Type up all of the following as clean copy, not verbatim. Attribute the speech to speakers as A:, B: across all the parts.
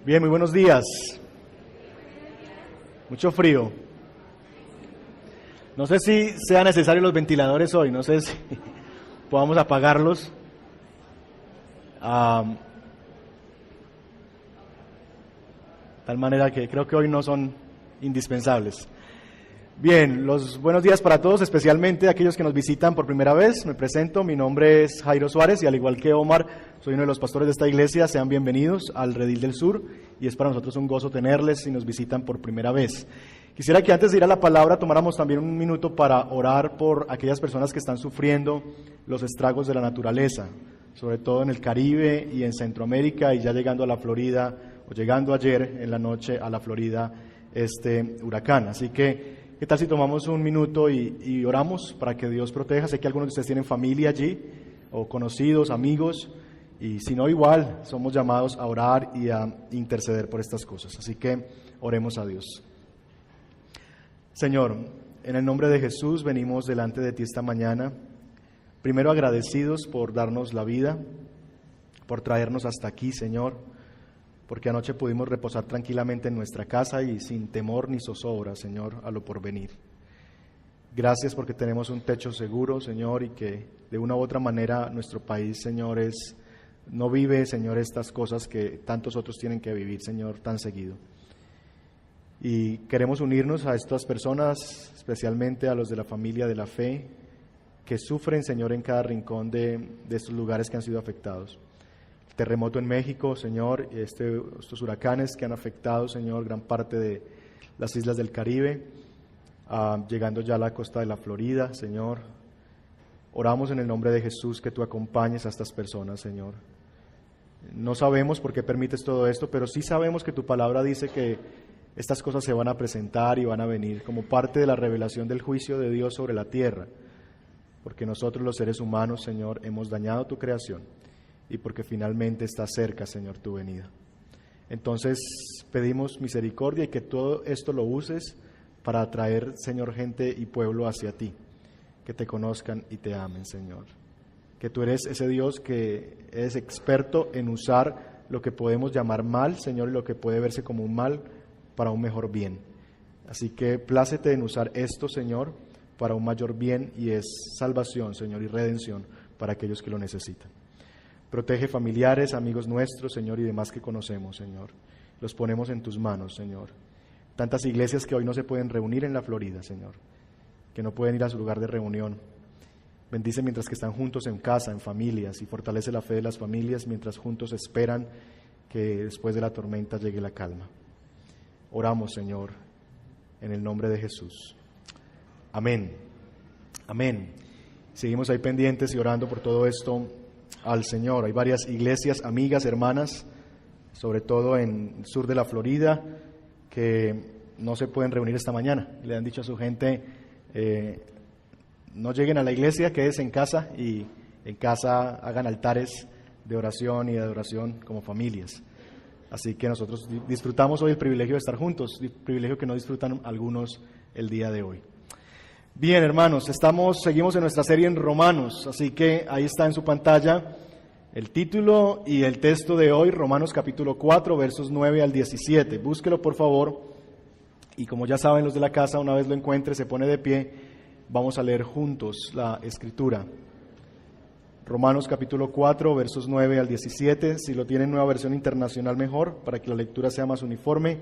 A: Bien, muy buenos días. Mucho frío. No sé si sean necesarios los ventiladores hoy, no sé si podamos apagarlos. Tal manera que creo que hoy no son indispensables. Bien, los buenos días para todos, especialmente aquellos que nos visitan por primera vez. Me presento, mi nombre es Jairo Suárez y al igual que Omar, soy uno de los pastores de esta iglesia. Sean bienvenidos al Redil del Sur y es para nosotros un gozo tenerles si nos visitan por primera vez. Quisiera que antes de ir a la palabra tomáramos también un minuto para orar por aquellas personas que están sufriendo los estragos de la naturaleza, sobre todo en el Caribe y en Centroamérica y ya llegando a la Florida, o llegando ayer en la noche a la Florida este huracán. Así que ¿qué tal si tomamos un minuto y oramos para que Dios proteja? Sé que algunos de ustedes tienen familia allí, o conocidos, amigos, y si no, igual somos llamados a orar y a interceder por estas cosas. Así que oremos a Dios. Señor, en el nombre de Jesús venimos delante de ti esta mañana, primero agradecidos por darnos la vida, por traernos hasta aquí, Señor, porque anoche pudimos reposar tranquilamente en nuestra casa y sin temor ni zozobra, Señor, a lo porvenir. Gracias porque tenemos un techo seguro, Señor, y que de una u otra manera nuestro país, Señor, no vive, Señor, estas cosas que tantos otros tienen que vivir, Señor, tan seguido. Y queremos unirnos a estas personas, especialmente a los de la familia de la fe, que sufren, Señor, en cada rincón de estos lugares que han sido afectados. Terremoto en México, Señor, estos huracanes que han afectado, Señor, gran parte de las islas del Caribe, llegando ya a la costa de la Florida, Señor. Oramos en el nombre de Jesús que tú acompañes a estas personas, Señor. No sabemos por qué permites todo esto, pero sí sabemos que tu palabra dice que estas cosas se van a presentar y van a venir como parte de la revelación del juicio de Dios sobre la tierra, porque nosotros los seres humanos, Señor, hemos dañado tu creación. Y porque finalmente está cerca, Señor, tu venida. Entonces pedimos misericordia y que todo esto lo uses para atraer, Señor, gente y pueblo hacia ti, que te conozcan y te amen, Señor. Que tú eres ese Dios que es experto en usar lo que podemos llamar mal, Señor, y lo que puede verse como un mal para un mejor bien. Así que plácete en usar esto, Señor, para un mayor bien y es salvación, Señor, y redención para aquellos que lo necesitan. Protege familiares, amigos nuestros, Señor, y demás que conocemos, Señor. Los ponemos en tus manos, Señor. Tantas iglesias que hoy no se pueden reunir en la Florida, Señor, que no pueden ir a su lugar de reunión. Bendice mientras que están juntos en casa, en familias, y fortalece la fe de las familias mientras juntos esperan que después de la tormenta llegue la calma. Oramos, Señor, en el nombre de Jesús. Amén. Amén. Seguimos ahí pendientes y orando por todo esto al Señor. Hay varias iglesias, amigas, hermanas, sobre todo en el sur de la Florida, que no se pueden reunir esta mañana. Le han dicho a su gente, no lleguen a la iglesia, quédense en casa y en casa hagan altares de oración y de adoración como familias. Así que nosotros disfrutamos hoy el privilegio de estar juntos, el privilegio que no disfrutan algunos el día de hoy. Bien, hermanos, seguimos en nuestra serie en Romanos, así que ahí está en su pantalla el título y el texto de hoy, Romanos capítulo 4, versos 9 al 17. Búsquelo, por favor, y como ya saben los de la casa, una vez lo encuentre, se pone de pie, vamos a leer juntos la Escritura. Romanos capítulo 4, versos 9 al 17, si lo tienen nueva versión internacional mejor, para que la lectura sea más uniforme,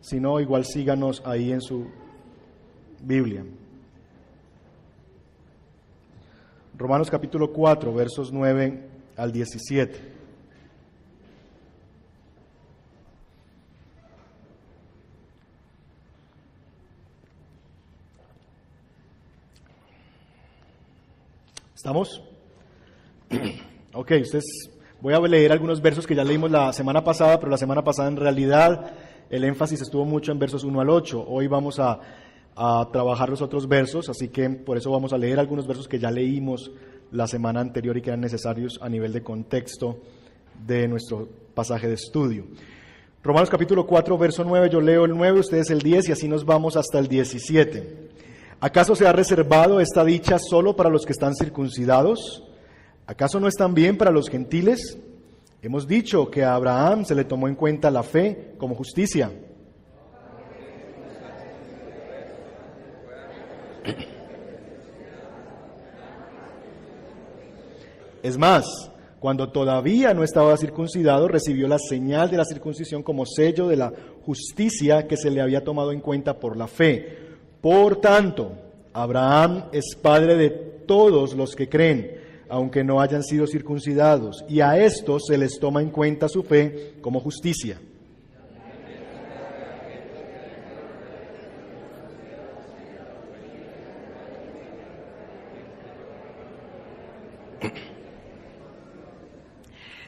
A: si no, igual síganos ahí en su Biblia. Romanos capítulo 4, versos 9 al 17. ¿Estamos? Ok, voy a leer algunos versos que ya leímos la semana pasada, pero la semana pasada en realidad el énfasis estuvo mucho en versos 1 al 8. Hoy vamos a trabajar los otros versos, así que por eso vamos a leer algunos versos que ya leímos la semana anterior y que eran necesarios a nivel de contexto de nuestro pasaje de estudio. Romanos capítulo 4, verso 9, yo leo el 9, ustedes el 10 y así nos vamos hasta el 17. ¿Acaso se ha reservado esta dicha solo para los que están circuncidados? ¿Acaso no es también para los gentiles? Hemos dicho que a Abraham se le tomó en cuenta la fe como justicia. Es más, cuando todavía no estaba circuncidado, recibió la señal de la circuncisión como sello de la justicia que se le había tomado en cuenta por la fe. Por tanto, Abraham es padre de todos los que creen, aunque no hayan sido circuncidados, y a estos se les toma en cuenta su fe como justicia.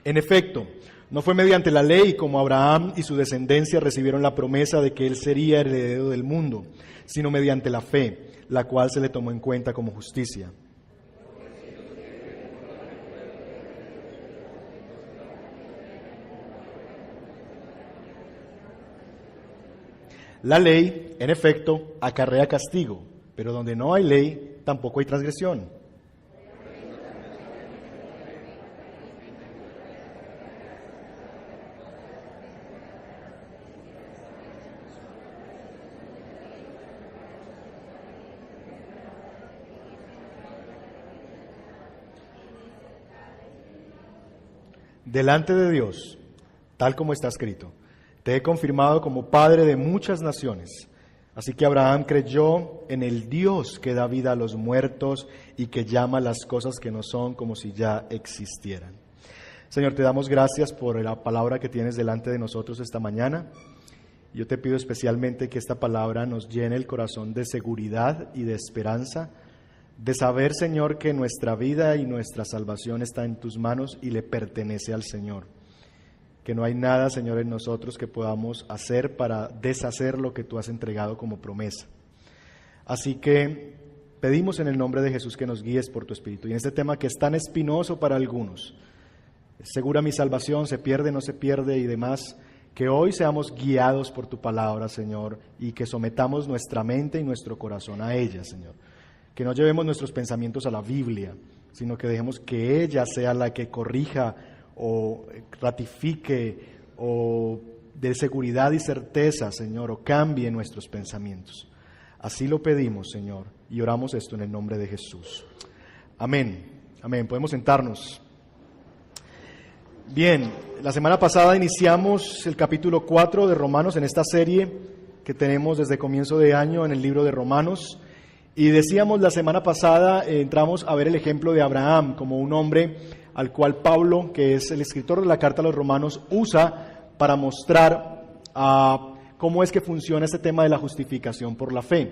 A: En efecto, no fue mediante la ley como Abraham y su descendencia recibieron la promesa de que él sería heredero del mundo, sino mediante la fe, la cual se le tomó en cuenta como justicia. La ley, en efecto, acarrea castigo, pero donde no hay ley, tampoco hay transgresión. Delante de Dios, tal como está escrito, te he confirmado como padre de muchas naciones. Así que Abraham creyó en el Dios que da vida a los muertos y que llama las cosas que no son como si ya existieran. Señor, te damos gracias por la palabra que tienes delante de nosotros esta mañana. Yo te pido especialmente que esta palabra nos llene el corazón de seguridad y de esperanza, de saber, Señor, que nuestra vida y nuestra salvación está en tus manos y le pertenece al Señor. Que no hay nada, Señor, en nosotros que podamos hacer para deshacer lo que tú has entregado como promesa. Así que pedimos en el nombre de Jesús que nos guíes por tu Espíritu. Y en este tema que es tan espinoso para algunos, segura mi salvación, se pierde, no se pierde y demás, que hoy seamos guiados por tu palabra, Señor, y que sometamos nuestra mente y nuestro corazón a ella, Señor. Que no llevemos nuestros pensamientos a la Biblia, sino que dejemos que ella sea la que corrija o ratifique o dé seguridad y certeza, Señor, o cambie nuestros pensamientos. Así lo pedimos, Señor, y oramos esto en el nombre de Jesús. Amén. Amén. Podemos sentarnos. Bien, la semana pasada iniciamos el capítulo 4 de Romanos en esta serie que tenemos desde comienzo de año en el libro de Romanos. Y decíamos la semana pasada, entramos a ver el ejemplo de Abraham como un hombre al cual Pablo, que es el escritor de la carta a los Romanos, usa para mostrar cómo es que funciona este tema de la justificación por la fe.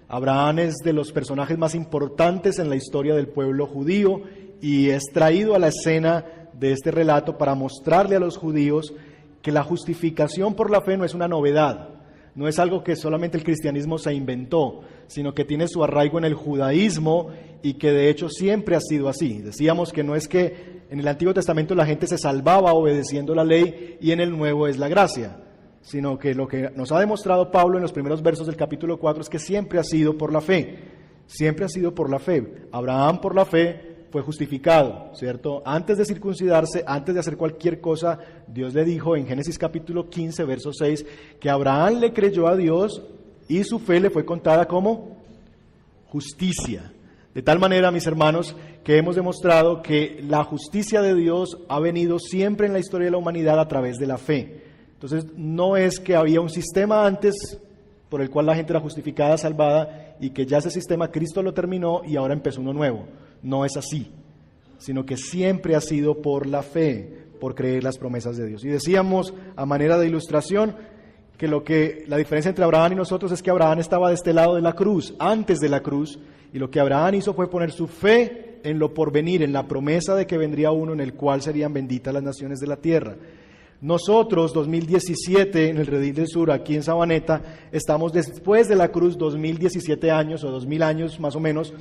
A: Abraham es de los personajes más importantes en la historia del pueblo judío y es traído a la escena de este relato para mostrarle a los judíos que la justificación por la fe no es una novedad. No es algo que solamente el cristianismo se inventó, sino que tiene su arraigo en el judaísmo y que de hecho siempre ha sido así. Decíamos que no es que en el Antiguo Testamento la gente se salvaba obedeciendo la ley y en el Nuevo es la gracia, sino que lo que nos ha demostrado Pablo en los primeros versos del capítulo 4 es que siempre ha sido por la fe, siempre ha sido por la fe. Abraham por la fe fue justificado, ¿cierto? Antes de circuncidarse, antes de hacer cualquier cosa, Dios le dijo en Génesis capítulo 15, verso 6, que Abraham le creyó a Dios y su fe le fue contada como justicia. De tal manera, mis hermanos, que hemos demostrado que la justicia de Dios ha venido siempre en la historia de la humanidad a través de la fe. Entonces, no es que había un sistema antes por el cual la gente era justificada, salvada, y que ya ese sistema Cristo lo terminó y ahora empezó uno nuevo. No es así, sino que siempre ha sido por la fe, por creer las promesas de Dios. Y decíamos, a manera de ilustración, que la diferencia entre Abraham y nosotros es que Abraham estaba de este lado de la cruz, antes de la cruz, y lo que Abraham hizo fue poner su fe en lo porvenir, en la promesa de que vendría uno en el cual serían benditas las naciones de la tierra. Nosotros, 2017, en el Redil del Sur, aquí en Sabaneta, estamos después de la cruz, 2017 años o 2000 años más o menos,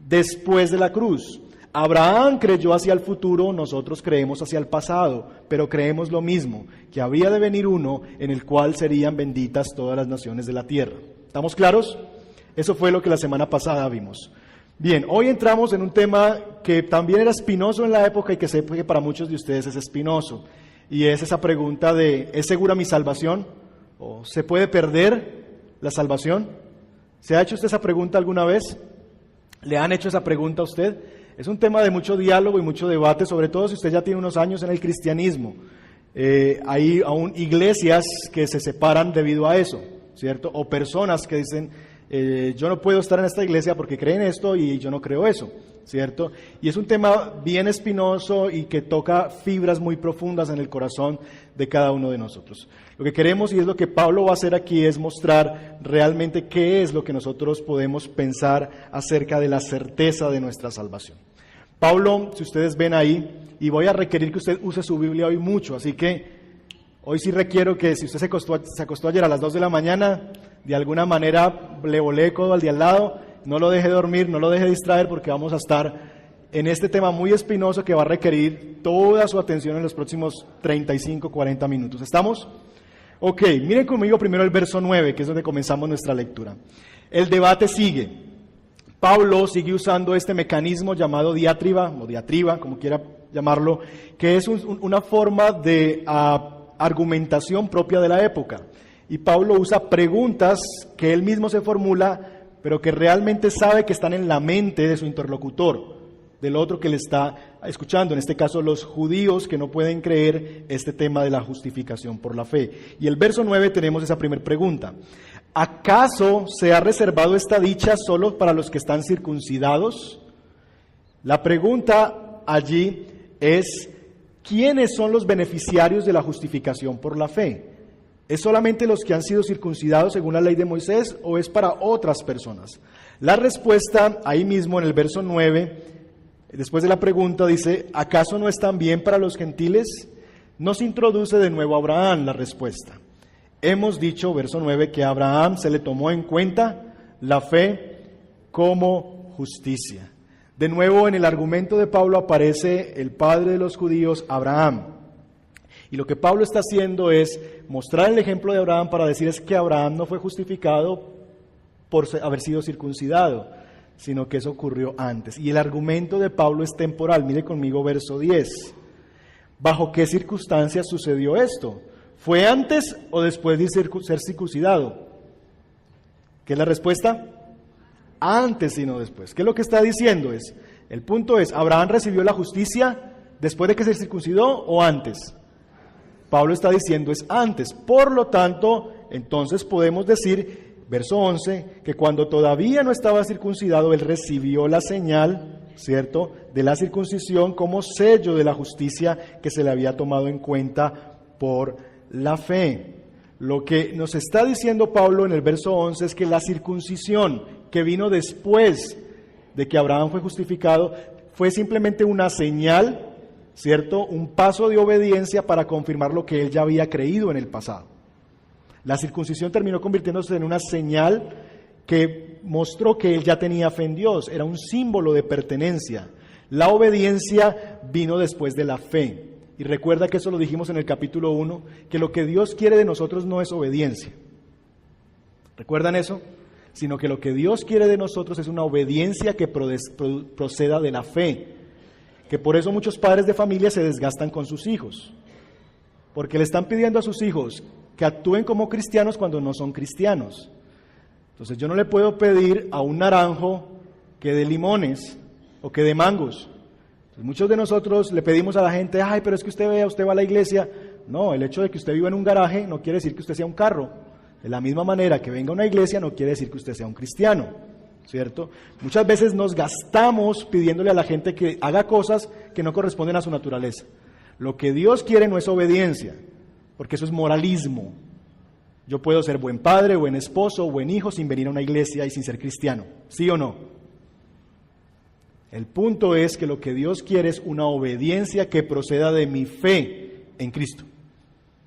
A: después de la cruz. Abraham creyó hacia el futuro, nosotros creemos hacia el pasado, pero creemos lo mismo, que habría de venir uno en el cual serían benditas todas las naciones de la tierra. ¿Estamos claros? Eso fue lo que la semana pasada vimos. Bien, hoy entramos en un tema que también era espinoso en la época y que sé que para muchos de ustedes es espinoso. Y es esa pregunta de, ¿es segura mi salvación? ¿O se puede perder la salvación? ¿Se ha hecho usted esa pregunta alguna vez? ¿Le han hecho esa pregunta a usted? Es un tema de mucho diálogo y mucho debate, sobre todo si usted ya tiene unos años en el cristianismo. Hay aún iglesias que se separan debido a eso, ¿cierto? O personas que dicen, yo no puedo estar en esta iglesia porque creen esto y yo no creo eso, ¿cierto? Y es un tema bien espinoso y que toca fibras muy profundas en el corazón de cada uno de nosotros. Lo que queremos, y es lo que Pablo va a hacer aquí, es mostrar realmente qué es lo que nosotros podemos pensar acerca de la certeza de nuestra salvación. Pablo, si ustedes ven ahí, y voy a requerir que usted use su Biblia hoy mucho, así que hoy sí requiero que si usted se acostó ayer a las 2 de la mañana, de alguna manera le volé codo al de al lado, no lo deje dormir, no lo deje distraer, porque vamos a estar en este tema muy espinoso que va a requerir toda su atención en los próximos 35, 40 minutos. ¿Estamos? Ok, miren conmigo primero el verso 9, que es donde comenzamos nuestra lectura. El debate sigue. Pablo sigue usando este mecanismo llamado diatriba, o diatriba, como quiera llamarlo, que es una forma de argumentación propia de la época. Y Pablo usa preguntas que él mismo se formula, pero que realmente sabe que están en la mente de su interlocutor, del otro que le está escuchando, en este caso los judíos que no pueden creer este tema de la justificación por la fe. Y el verso 9 tenemos esa primera pregunta. ¿Acaso se ha reservado esta dicha solo para los que están circuncidados? La pregunta allí es, ¿quiénes son los beneficiarios de la justificación por la fe? ¿Es solamente los que han sido circuncidados según la ley de Moisés o es para otras personas? La respuesta ahí mismo en el verso 9, después de la pregunta, dice, ¿acaso no es también para los gentiles? Nos introduce de nuevo a Abraham la respuesta. Hemos dicho, verso 9, que a Abraham se le tomó en cuenta la fe como justicia. De nuevo en el argumento de Pablo aparece el padre de los judíos, Abraham. Y lo que Pablo está haciendo es mostrar el ejemplo de Abraham para decir es que Abraham no fue justificado por haber sido circuncidado, sino que eso ocurrió antes. Y el argumento de Pablo es temporal. Mire conmigo verso 10. ¿Bajo qué circunstancias sucedió esto? ¿Fue antes o después de ser circuncidado? ¿Qué es la respuesta? Antes y no después. ¿Qué es lo que está diciendo? El punto es, ¿Abraham recibió la justicia después de que se circuncidó o antes? Pablo está diciendo es antes. Por lo tanto, entonces podemos decir, verso 11, que cuando todavía no estaba circuncidado, él recibió la señal, ¿cierto?, de la circuncisión como sello de la justicia que se le había tomado en cuenta por la fe. Lo que nos está diciendo Pablo en el verso 11 es que la circuncisión que vino después de que Abraham fue justificado fue simplemente una señal, ¿cierto?, un paso de obediencia para confirmar lo que él ya había creído en el pasado. La circuncisión terminó convirtiéndose en una señal que mostró que él ya tenía fe en Dios, era un símbolo de pertenencia. La obediencia vino después de la fe. Y recuerda que eso lo dijimos en el capítulo 1, que lo que Dios quiere de nosotros no es obediencia. ¿Recuerdan eso? Sino que lo que Dios quiere de nosotros es una obediencia que proceda de la fe. Que por eso muchos padres de familia se desgastan con sus hijos. Porque le están pidiendo a sus hijos que actúen como cristianos cuando no son cristianos. Entonces yo no le puedo pedir a un naranjo que dé limones o que dé mangos. Entonces, muchos de nosotros le pedimos a la gente, ay, pero es que usted va a la iglesia. No, el hecho de que usted viva en un garaje no quiere decir que usted sea un carro. De la misma manera que venga a una iglesia no quiere decir que usted sea un cristiano, ¿cierto? Muchas veces nos gastamos pidiéndole a la gente que haga cosas que no corresponden a su naturaleza. Lo que Dios quiere no es obediencia, porque eso es moralismo. Yo puedo ser buen padre, buen esposo, buen hijo sin venir a una iglesia y sin ser cristiano, ¿sí o no? El punto es que lo que Dios quiere es una obediencia que proceda de mi fe en Cristo.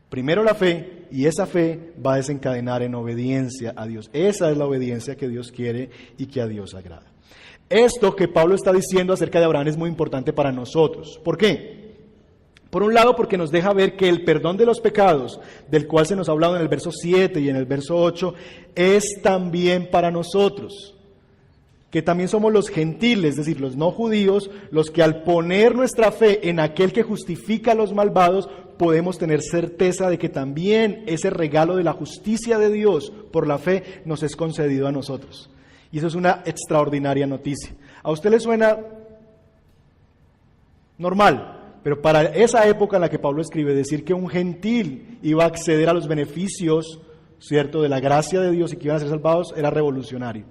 A: Primero la fe, y esa fe va a desencadenar en obediencia a Dios. Esa es la obediencia que Dios quiere y que a Dios agrada. Esto que Pablo está diciendo acerca de Abraham es muy importante para nosotros. ¿Por qué? Por un lado, porque nos deja ver que el perdón de los pecados, del cual se nos ha hablado en el verso 7 y en el verso 8, es también para nosotros. que también somos los gentiles, es decir, los no judíos, los que al poner nuestra fe en aquel que justifica a los malvados, podemos tener certeza de que también ese regalo de la justicia de Dios por la fe nos es concedido a nosotros. Y eso es una extraordinaria noticia. ¿A usted le suena normal? Pero para esa época en la que Pablo escribe, decir que un gentil iba a acceder a los beneficios, ¿cierto?, de la gracia de Dios y que iban a ser salvados, era revolucionario.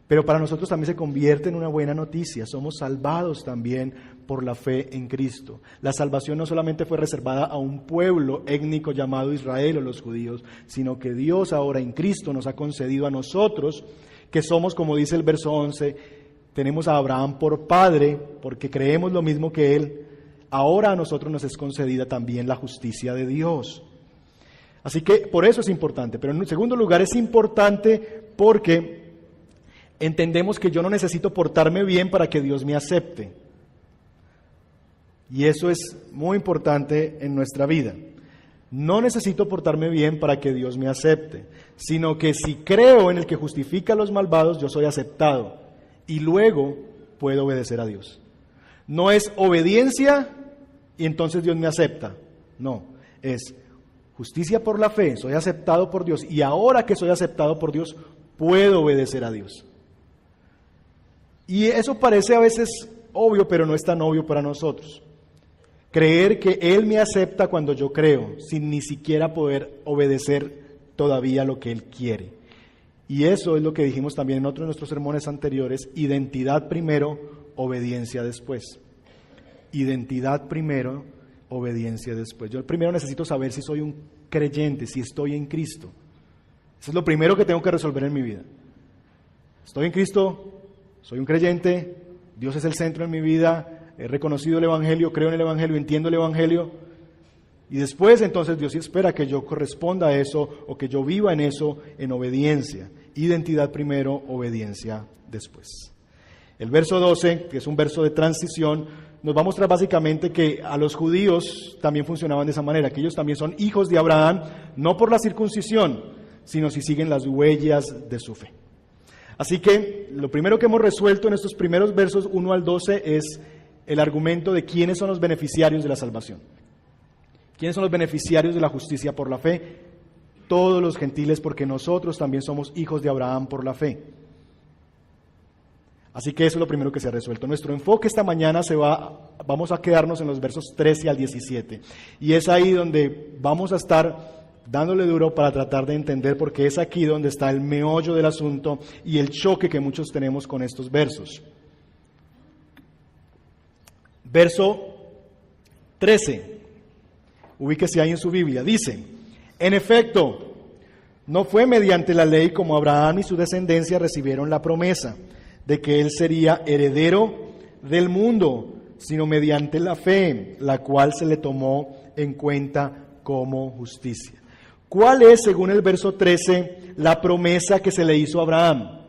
A: Pero para nosotros también se convierte en una buena noticia. Somos salvados también por la fe en Cristo. La salvación no solamente fue reservada a un pueblo étnico llamado Israel o los judíos, sino que Dios ahora en Cristo nos ha concedido a nosotros, que somos, como dice el verso 11, tenemos a Abraham por padre, porque creemos lo mismo que él. Ahora a nosotros nos es concedida también la justicia de Dios. Así que por eso es importante. Pero en segundo lugar es importante porque entendemos que yo no necesito portarme bien para que Dios me acepte. Y eso es muy importante en nuestra vida. No necesito portarme bien para que Dios me acepte, sino que si creo en el que justifica a los malvados, yo soy aceptado y luego puedo obedecer a Dios. No es obediencia y entonces Dios me acepta. No, es justicia por la fe, soy aceptado por Dios y ahora que soy aceptado por Dios, puedo obedecer a Dios. Y eso parece a veces obvio, pero no es tan obvio para nosotros. Creer que Él me acepta cuando yo creo, sin ni siquiera poder obedecer todavía lo que Él quiere. Y eso es lo que dijimos también en otro de nuestros sermones anteriores: identidad primero, obediencia después. Identidad primero, obediencia después. Yo primero necesito saber si soy un creyente, si estoy en Cristo. Eso es lo primero que tengo que resolver en mi vida. ¿Estoy en Cristo? Soy un creyente, Dios es el centro en mi vida, he reconocido el Evangelio, creo en el Evangelio, entiendo el Evangelio, y después entonces Dios espera que yo corresponda a eso o que yo viva en eso en obediencia. Identidad primero, obediencia después. El verso 12, que es un verso de transición, nos va a mostrar básicamente que a los judíos también funcionaban de esa manera, que ellos también son hijos de Abraham, no por la circuncisión, sino si siguen las huellas de su fe. Así que lo primero que hemos resuelto en estos primeros versos 1 al 12 es el argumento de quiénes son los beneficiarios de la salvación. ¿Quiénes son los beneficiarios de la justicia por la fe? Todos los gentiles, porque nosotros también somos hijos de Abraham por la fe. Así que eso es lo primero que se ha resuelto. Nuestro enfoque esta mañana vamos a quedarnos en los versos 13 al 17. Y es ahí donde vamos a estar dándole duro para tratar de entender, porque es aquí donde está el meollo del asunto y el choque que muchos tenemos con estos versos. Verso 13, ubíquese ahí en su Biblia, dice: en efecto, no fue mediante la ley como Abraham y su descendencia recibieron la promesa de que él sería heredero del mundo, sino mediante la fe, la cual se le tomó en cuenta como justicia. ¿Cuál es, según el verso 13, la promesa que se le hizo a Abraham?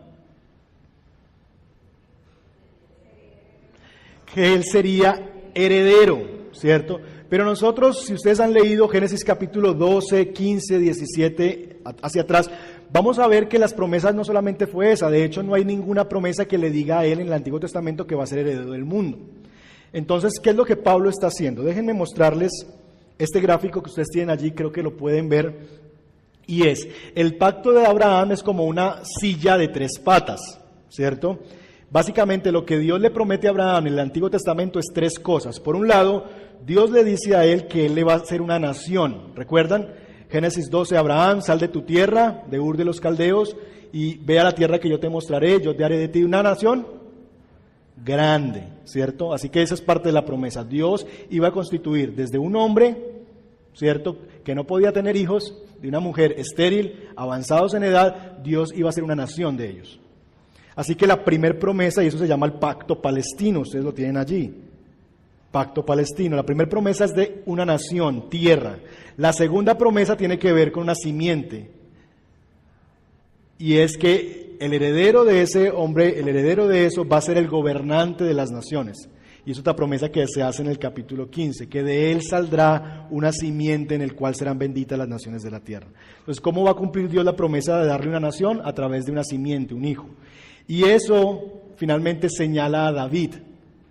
A: Que él sería heredero, ¿cierto? Pero nosotros, si ustedes han leído Génesis capítulo 12, 15, 17, hacia atrás, vamos a ver que las promesas no solamente fue esa. De hecho, no hay ninguna promesa que le diga a él en el Antiguo Testamento que va a ser heredero del mundo. Entonces, ¿qué es lo que Pablo está haciendo? Déjenme mostrarles este gráfico que ustedes tienen allí, creo que lo pueden ver, y es, el pacto de Abraham es como una silla de 3 patas, ¿cierto? Básicamente lo que Dios le promete a Abraham en el Antiguo Testamento es 3 cosas. Por un lado, Dios le dice a él que él le va a hacer una nación. ¿Recuerdan? Génesis 12, Abraham, sal de tu tierra, de Ur de los Caldeos, y ve a la tierra que yo te mostraré, yo te haré de ti una nación grande, ¿cierto? Así que esa es parte de la promesa. Dios iba a constituir desde un hombre, ¿cierto?, que no podía tener hijos, de una mujer estéril, avanzados en edad, Dios iba a ser una nación de ellos. Así que la primer promesa, y eso se llama el pacto palestino, ustedes lo tienen allí, pacto palestino. La primera promesa es de una nación, tierra. La segunda promesa tiene que ver con una simiente, y es que el heredero de ese hombre, el heredero de eso, va a ser el gobernante de las naciones. Y es otra promesa que se hace en el capítulo 15, que de él saldrá una simiente en el cual serán benditas las naciones de la tierra. Entonces, ¿cómo va a cumplir Dios la promesa de darle una nación? A través de una simiente, un hijo. Y eso finalmente señala a David,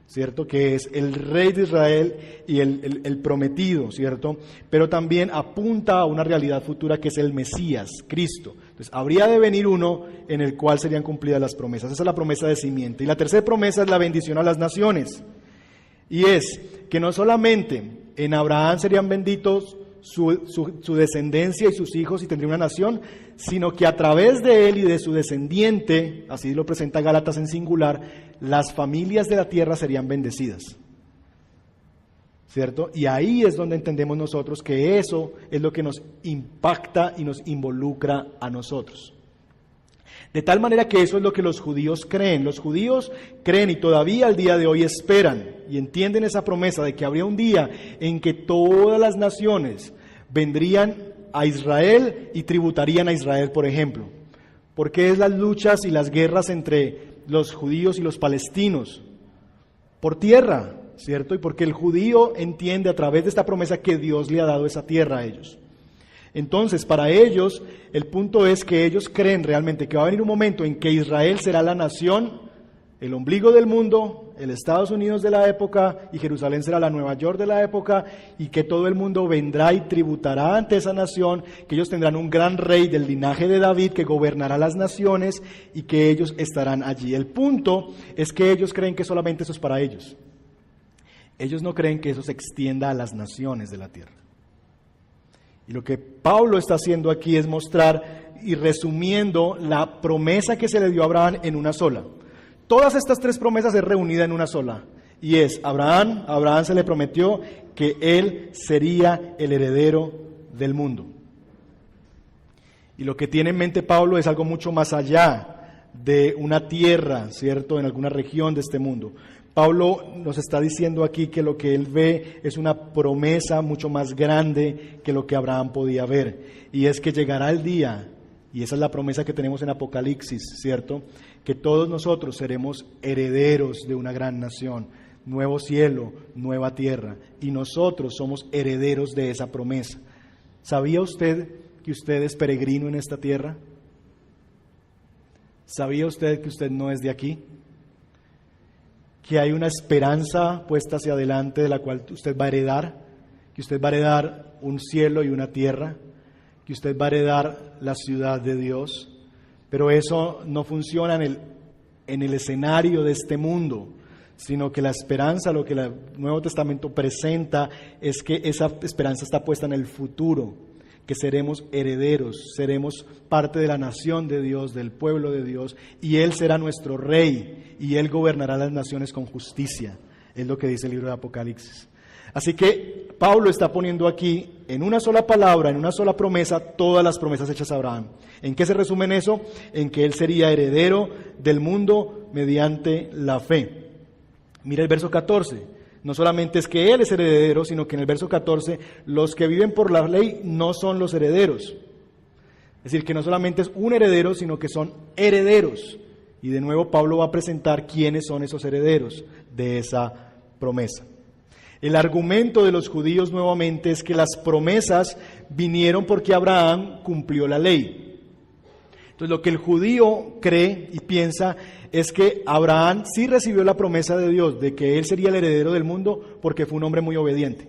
A: ¿cierto? Que es el rey de Israel y el prometido, ¿cierto? Pero también apunta a una realidad futura que es el Mesías, Cristo. Entonces, habría de venir uno en el cual serían cumplidas las promesas. Esa es la promesa de simiente. Y la tercera promesa es la bendición a las naciones. Y es que no solamente en Abraham serían benditos su descendencia y sus hijos y tendría una nación, sino que a través de él y de su descendiente, así lo presenta Gálatas en singular, las familias de la tierra serían bendecidas, ¿cierto? Y ahí es donde entendemos nosotros que eso es lo que nos impacta y nos involucra a nosotros. De tal manera que eso es lo que los judíos creen. Los judíos creen y todavía al día de hoy esperan y entienden esa promesa de que habría un día en que todas las naciones vendrían a Israel y tributarían a Israel, por ejemplo. ¿Por qué es las luchas y las guerras entre los judíos y los palestinos? Por tierra, ¿cierto? Y porque el judío entiende a través de esta promesa que Dios le ha dado esa tierra a ellos. Entonces, para ellos, el punto es que ellos creen realmente que va a venir un momento en que Israel será la nación, el ombligo del mundo, el Estados Unidos de la época, y Jerusalén será la Nueva York de la época, y que todo el mundo vendrá y tributará ante esa nación, que ellos tendrán un gran rey del linaje de David que gobernará las naciones y que ellos estarán allí. El punto es que ellos creen que solamente eso es para ellos. Ellos no creen que eso se extienda a las naciones de la tierra. Y lo que Pablo está haciendo aquí es mostrar y resumiendo la promesa que se le dio a Abraham en una sola. Todas estas tres promesas es reunida en una sola. Y es, a Abraham se le prometió que él sería el heredero del mundo. Y lo que tiene en mente Pablo es algo mucho más allá de una tierra, ¿cierto?, en alguna región de este mundo. Pablo nos está diciendo aquí que lo que él ve es una promesa mucho más grande que lo que Abraham podía ver. Y es que llegará el día, y esa es la promesa que tenemos en Apocalipsis, ¿cierto?, que todos nosotros seremos herederos de una gran nación, nuevo cielo, nueva tierra, y nosotros somos herederos de esa promesa. ¿Sabía usted que usted es peregrino en esta tierra? ¿Sabía usted que usted no es de aquí? Que hay una esperanza puesta hacia adelante de la cual usted va a heredar, que usted va a heredar un cielo y una tierra, que usted va a heredar la ciudad de Dios, pero eso no funciona en el escenario de este mundo, sino que la esperanza, lo que el Nuevo Testamento presenta, es que esa esperanza está puesta en el futuro, que seremos herederos, seremos parte de la nación de Dios, del pueblo de Dios, y Él será nuestro rey, y Él gobernará las naciones con justicia, es lo que dice el libro de Apocalipsis. Así que Pablo está poniendo aquí, en una sola palabra, en una sola promesa, todas las promesas hechas a Abraham. ¿En qué se resumen eso? En que él sería heredero del mundo mediante la fe. Mira el verso 14. No solamente es que él es heredero, sino que en el verso 14, los que viven por la ley no son los herederos. Es decir, que no solamente es un heredero, sino que son herederos. Y de nuevo Pablo va a presentar quiénes son esos herederos de esa promesa. El argumento de los judíos nuevamente es que las promesas vinieron porque Abraham cumplió la ley. Entonces lo que el judío cree y piensa es que Abraham sí recibió la promesa de Dios de que él sería el heredero del mundo porque fue un hombre muy obediente.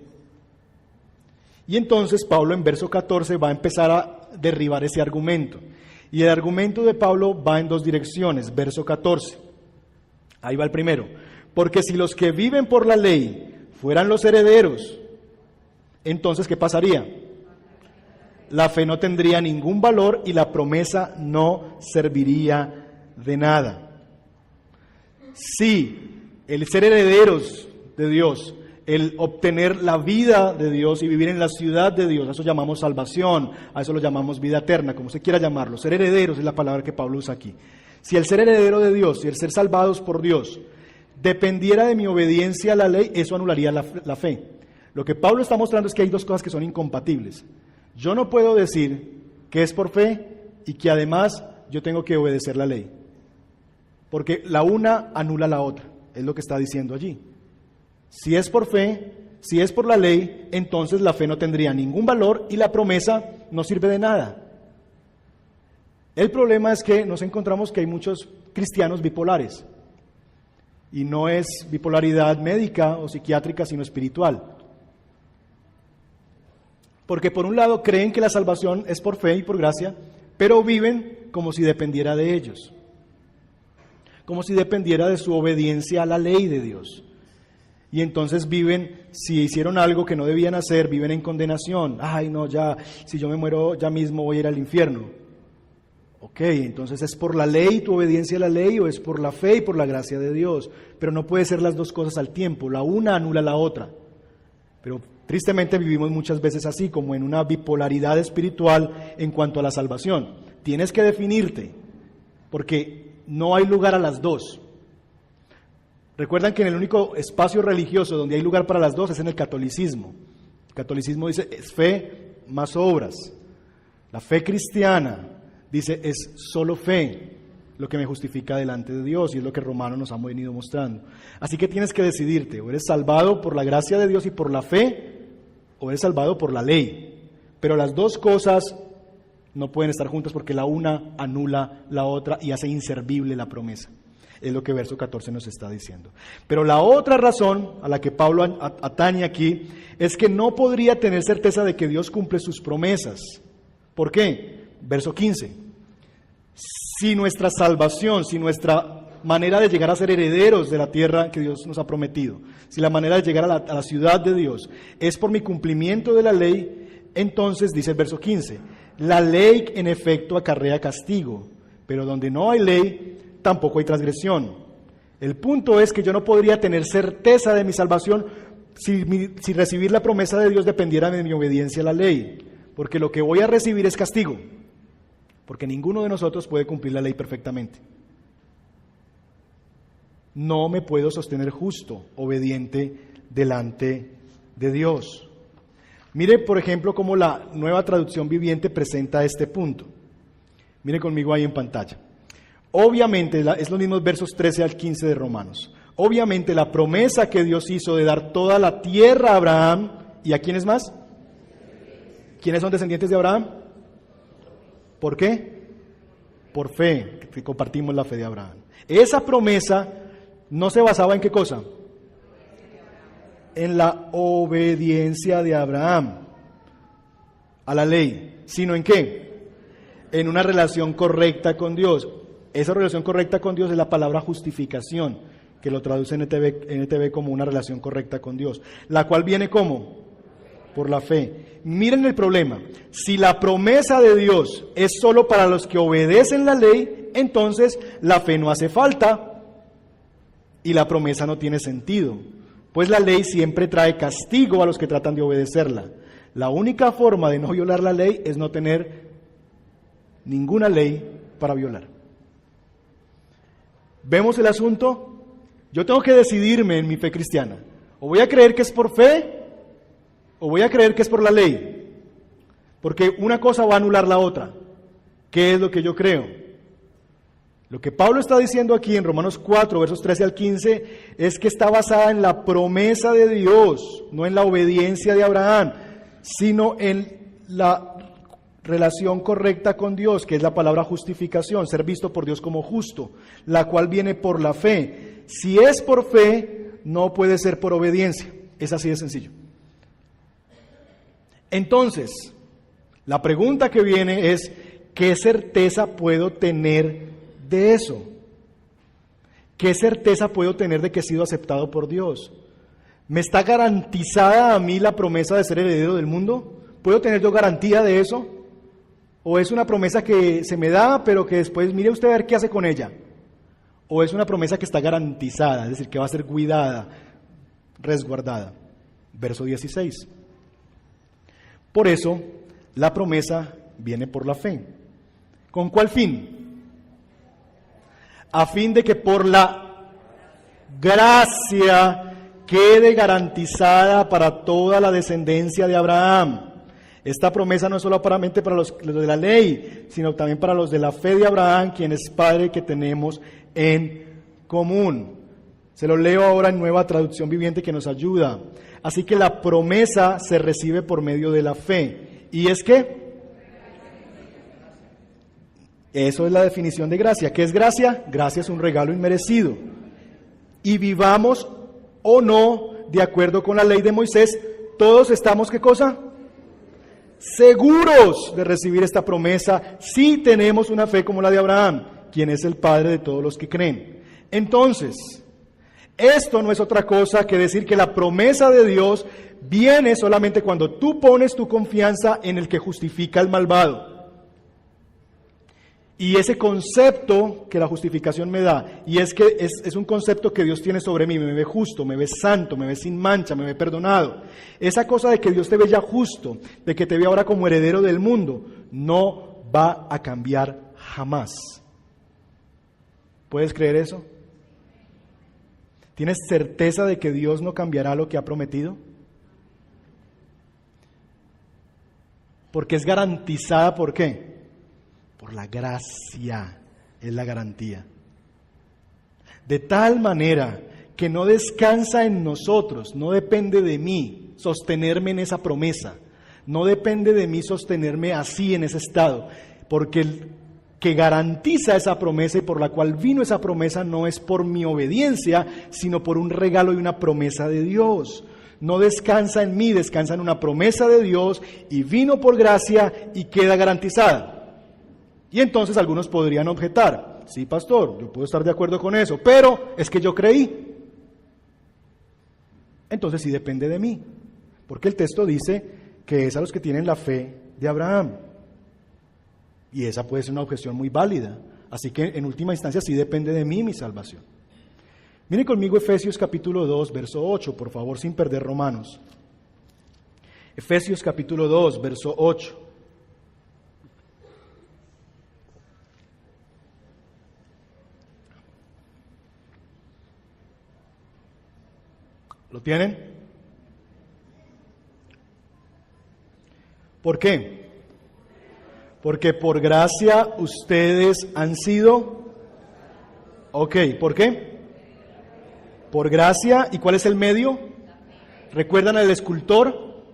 A: Y entonces Pablo en verso 14 va a empezar a derribar ese argumento. Y el argumento de Pablo va en dos direcciones. Verso 14. Ahí va el primero. Porque si los que viven por la ley fueran los herederos, entonces ¿qué pasaría? La fe no tendría ningún valor y la promesa no serviría de nada. Sí, el ser herederos de Dios, el obtener la vida de Dios y vivir en la ciudad de Dios, a eso llamamos salvación, a eso lo llamamos vida eterna, como usted quiera llamarlo. Ser herederos es la palabra que Pablo usa aquí. Si el ser heredero de Dios, si el ser salvados por Dios dependiera de mi obediencia a la ley, eso anularía la fe. Lo que Pablo está mostrando es que hay dos cosas que son incompatibles. Yo no puedo decir que es por fe y que además yo tengo que obedecer la ley, porque la una anula la otra, es lo que está diciendo allí. Si es por fe, si es por la ley, entonces la fe no tendría ningún valor y la promesa no sirve de nada. El problema es que nos encontramos que hay muchos cristianos bipolares. Y no es bipolaridad médica o psiquiátrica, sino espiritual. Porque por un lado creen que la salvación es por fe y por gracia, pero viven como si dependiera de ellos. Como si dependiera de su obediencia a la ley de Dios. Y entonces viven, si hicieron algo que no debían hacer, viven en condenación. Ay, no, ya, si yo me muero ya mismo voy a ir al infierno. Ok, entonces ¿es por la ley, tu obediencia a la ley, o es por la fe y por la gracia de Dios? Pero no puede ser las dos cosas al tiempo, la una anula la otra. Pero tristemente vivimos muchas veces así, como en una bipolaridad espiritual en cuanto a la salvación. Tienes que definirte, porque no hay lugar a las dos. Recuerdan que en el único espacio religioso donde hay lugar para las dos es en el catolicismo. El catolicismo dice es fe más obras. La fe cristiana dice es solo fe lo que me justifica delante de Dios, y es lo que Romanos nos ha venido mostrando. Así que tienes que decidirte, o eres salvado por la gracia de Dios y por la fe, o eres salvado por la ley. Pero las dos cosas no pueden estar juntas porque la una anula la otra y hace inservible la promesa. Es lo que verso 14 nos está diciendo. Pero la otra razón a la que Pablo atañe aquí es que no podría tener certeza de que Dios cumple sus promesas. ¿Por qué? Verso 15. Si nuestra salvación, si nuestra manera de llegar a ser herederos de la tierra que Dios nos ha prometido, si la manera de llegar a la ciudad de Dios es por mi cumplimiento de la ley, entonces dice el verso 15, la ley en efecto acarrea castigo, pero donde no hay ley, tampoco hay transgresión. El punto es que yo no podría tener certeza de mi salvación si recibir la promesa de Dios dependiera de mi obediencia a la ley, porque lo que voy a recibir es castigo, porque ninguno de nosotros puede cumplir la ley perfectamente. No me puedo sostener justo, obediente delante de Dios. Mire, por ejemplo, cómo la Nueva Traducción Viviente presenta este punto. Mire conmigo ahí en pantalla. Obviamente, es los mismos versos 13 al 15 de Romanos. Obviamente, la promesa que Dios hizo de dar toda la tierra a Abraham, ¿y a quiénes más? ¿Quiénes son descendientes de Abraham? ¿Por qué? Por fe, que compartimos la fe de Abraham. Esa promesa no se basaba en ¿qué cosa? En la obediencia de Abraham a la ley, sino ¿en qué? En una relación correcta con Dios. Esa relación correcta con Dios es la palabra justificación, que lo traduce NTV como una relación correcta con Dios, la cual viene ¿cómo? Por la fe. Miren el problema, si la promesa de Dios es solo para los que obedecen la ley, entonces la fe no hace falta y la promesa no tiene sentido, pues la ley siempre trae castigo a los que tratan de obedecerla. La única forma de no violar la ley es no tener ninguna ley para violar. ¿Vemos el asunto? Yo tengo que decidirme en mi fe cristiana. O voy a creer que es por fe, o voy a creer que es por la ley. Porque una cosa va a anular la otra. ¿Qué es lo que yo creo? Lo que Pablo está diciendo aquí en Romanos 4, versos 13 al 15, es que está basada en la promesa de Dios, no en la obediencia de Abraham, sino en la relación correcta con Dios, que es la palabra justificación, ser visto por Dios como justo, la cual viene por la fe. Si es por fe, no puede ser por obediencia. Es así de sencillo. Entonces, la pregunta que viene es, ¿qué certeza puedo tener de eso? ¿Qué certeza puedo tener de que he sido aceptado por Dios? ¿Me está garantizada a mí la promesa de ser heredero del mundo? ¿Puedo tener yo garantía de eso? ¿O es una promesa que se me da, pero que después mire usted a ver qué hace con ella? ¿O es una promesa que está garantizada, es decir, que va a ser cuidada, resguardada? Verso 16. Por eso, la promesa viene por la fe. ¿Con cuál fin? A fin de que por la gracia quede garantizada para toda la descendencia de Abraham. Esta promesa no es solamente para los de la ley, sino también para los de la fe de Abraham, quien es Padre que tenemos en común. Se lo leo ahora en Nueva Traducción Viviente que nos ayuda. Así que la promesa se recibe por medio de la fe. ¿Y es qué? Eso es la definición de gracia. ¿Qué es gracia? Gracia es un regalo inmerecido. y vivamos o no de acuerdo con la ley de Moisés, todos estamos, ¿qué cosa? Seguros de recibir esta promesa si tenemos una fe como la de Abraham, quien es el Padre de todos los que creen. Entonces, esto no es otra cosa que decir que la promesa de Dios viene solamente cuando tú pones tu confianza en el que justifica al malvado. Y ese concepto que la justificación me da, y es que es un concepto que Dios tiene sobre mí, me ve justo, me ve santo, me ve sin mancha, me ve perdonado. Esa cosa de que Dios te ve ya justo, de que te ve ahora como heredero del mundo, no va a cambiar jamás. ¿Puedes creer eso? ¿Tienes certeza de que Dios no cambiará lo que ha prometido? Porque es garantizada, ¿por qué? Por la gracia, es la garantía. De tal manera que no descansa en nosotros, no depende de mí sostenerme en esa promesa, no depende de mí sostenerme así en ese estado, porque el que garantiza esa promesa y por la cual vino esa promesa no es por mi obediencia, sino por un regalo y una promesa de Dios. No descansa en mí, descansa en una promesa de Dios y vino por gracia y queda garantizada. Y entonces algunos podrían objetar, sí, pastor, yo puedo estar de acuerdo con eso, pero es que yo creí. Entonces sí depende de mí, porque el texto dice que es a los que tienen la fe de Abraham. Y esa puede ser una objeción muy válida. Así que en última instancia sí depende de mí mi salvación. Miren conmigo Efesios capítulo 2, verso 8, por favor, sin perder Romanos. Efesios capítulo 2, verso 8. ¿Lo tienen? ¿Por qué? Porque por gracia ustedes han sido... Ok, ¿por qué? Por gracia. ¿Y cuál es el medio? ¿Recuerdan al escultor?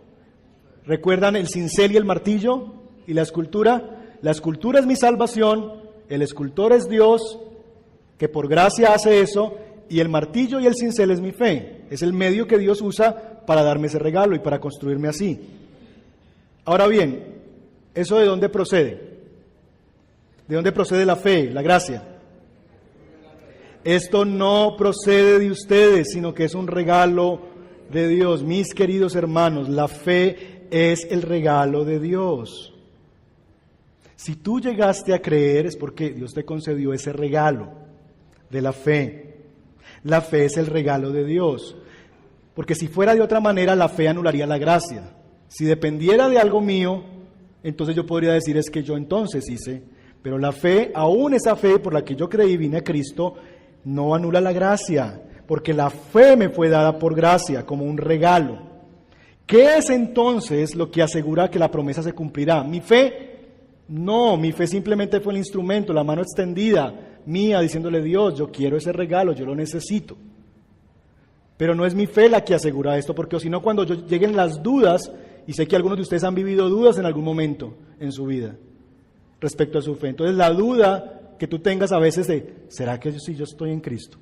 A: ¿Recuerdan el cincel y el martillo? ¿Y la escultura? La escultura es mi salvación, el escultor es Dios, que por gracia hace eso, y el martillo y el cincel es mi fe. Es el medio que Dios usa para darme ese regalo y para construirme así. Ahora bien, ¿eso de dónde procede? ¿De dónde procede la fe, la gracia? Esto no procede de ustedes, sino que es un regalo de Dios. Mis queridos hermanos, la fe es el regalo de Dios. Si tú llegaste a creer es porque Dios te concedió ese regalo de la fe. La fe es el regalo de Dios. Porque si fuera de otra manera, la fe anularía la gracia. Si dependiera de algo mío, entonces yo podría decir es que yo entonces hice. Pero la fe, aún esa fe por la que yo creí, vine a Cristo, no anula la gracia. Porque la fe me fue dada por gracia, como un regalo. ¿Qué es entonces lo que asegura que la promesa se cumplirá? ¿Mi fe? No, mi fe simplemente fue el instrumento, la mano extendida mía diciéndole Dios, yo quiero ese regalo, yo lo necesito. Pero no es mi fe la que asegura esto, porque si no cuando lleguen las dudas, y sé que algunos de ustedes han vivido dudas en algún momento en su vida respecto a su fe. Entonces la duda que tú tengas a veces de, ¿será que si yo estoy en Cristo?